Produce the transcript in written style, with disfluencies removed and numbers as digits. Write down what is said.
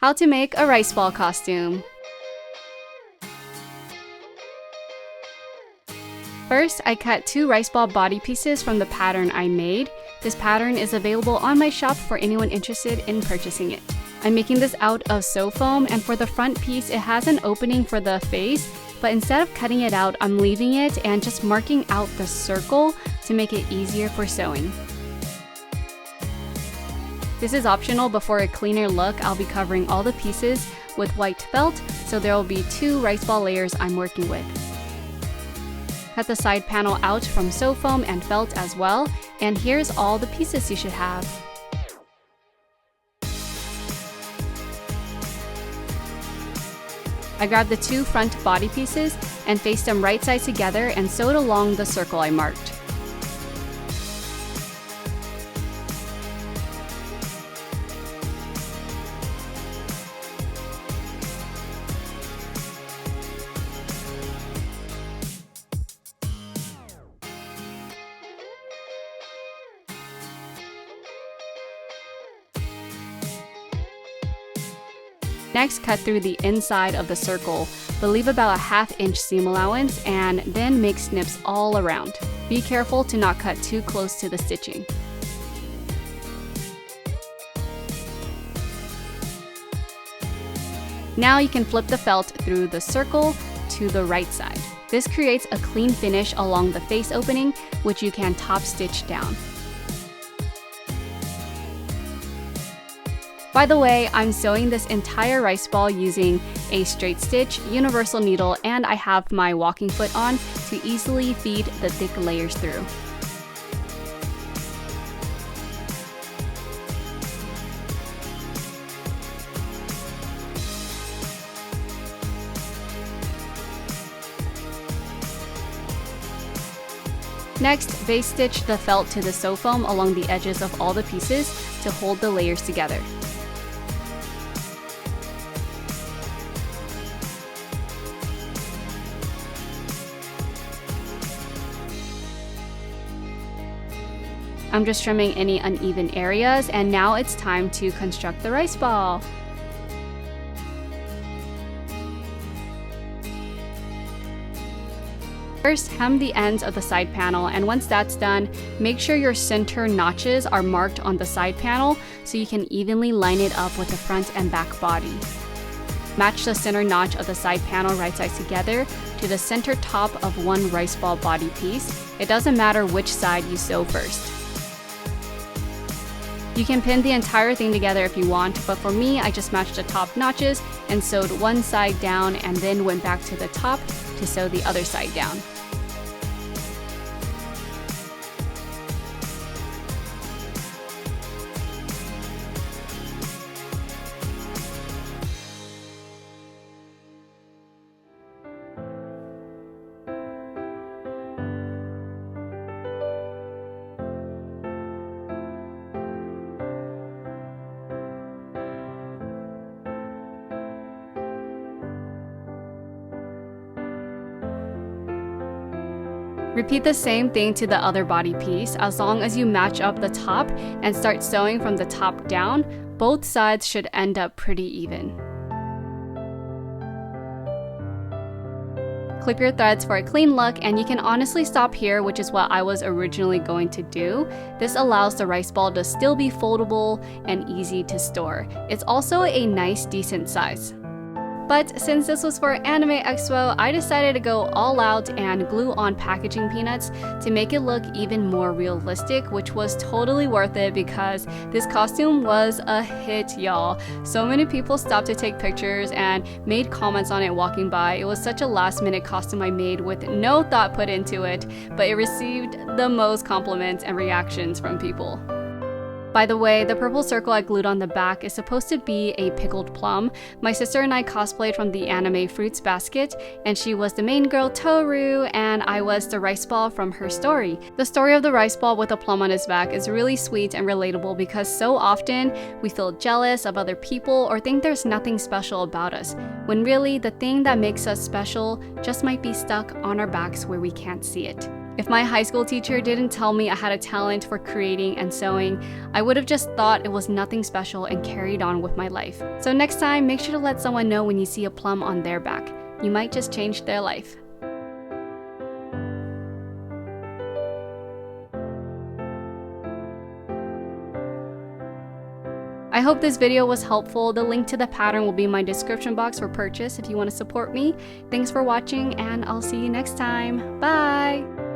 How to make a rice ball costume. First, I cut 2 rice ball body pieces from the pattern I made. This pattern is available on my shop for anyone interested in purchasing it. I'm making this out of sew foam, and for the front piece, it has an opening for the face, but instead of cutting it out, I'm leaving it and just marking out the circle to make it easier for sewing. This is optional, but for a cleaner look, I'll be covering all the pieces with white felt, so there will be 2 rice ball layers I'm working with. Cut the side panel out from sew foam and felt as well, and here's all the pieces you should have. I grabbed the 2 front body pieces and faced them right sides together and sewed along the circle I marked. Next, cut through the inside of the circle, but leave about a 1/2 inch seam allowance and then make snips all around. Be careful to not cut too close to the stitching. Now you can flip the felt through the circle to the right side. This creates a clean finish along the face opening, which you can top stitch down. By the way, I'm sewing this entire rice ball using a straight stitch, universal needle, and I have my walking foot on to easily feed the thick layers through. Next, base stitch the felt to the sew foam along the edges of all the pieces to hold the layers together. I'm just trimming any uneven areas, and now it's time to construct the rice ball. First, hem the ends of the side panel, and once that's done, make sure your center notches are marked on the side panel so you can evenly line it up with the front and back body. Match the center notch of the side panel right sides together to the center top of one rice ball body piece. It doesn't matter which side you sew first. You can pin the entire thing together if you want, but for me, I just matched the top notches and sewed one side down and then went back to the top to sew the other side down. Repeat the same thing to the other body piece. As long as you match up the top and start sewing from the top down, both sides should end up pretty even. Clip your threads for a clean look, and you can honestly stop here, which is what I was originally going to do. This allows the rice ball to still be foldable and easy to store. It's also a nice, decent size. But since this was for Anime Expo, I decided to go all out and glue on packaging peanuts to make it look even more realistic, which was totally worth it because this costume was a hit, y'all. So many people stopped to take pictures and made comments on it walking by. It was such a last-minute costume I made with no thought put into it, but it received the most compliments and reactions from people. By the way, the purple circle I glued on the back is supposed to be a pickled plum. My sister and I cosplayed from the anime Fruits Basket, and she was the main girl Tohru, and I was the rice ball from her story. The story of the rice ball with a plum on his back is really sweet and relatable because so often we feel jealous of other people or think there's nothing special about us, when really the thing that makes us special just might be stuck on our backs where we can't see it. If my high school teacher didn't tell me I had a talent for creating and sewing, I would have just thought it was nothing special and carried on with my life. So next time, make sure to let someone know when you see a plum on their back. You might just change their life. I hope this video was helpful. The link to the pattern will be in my description box for purchase if you want to support me. Thanks for watching, and I'll see you next time. Bye!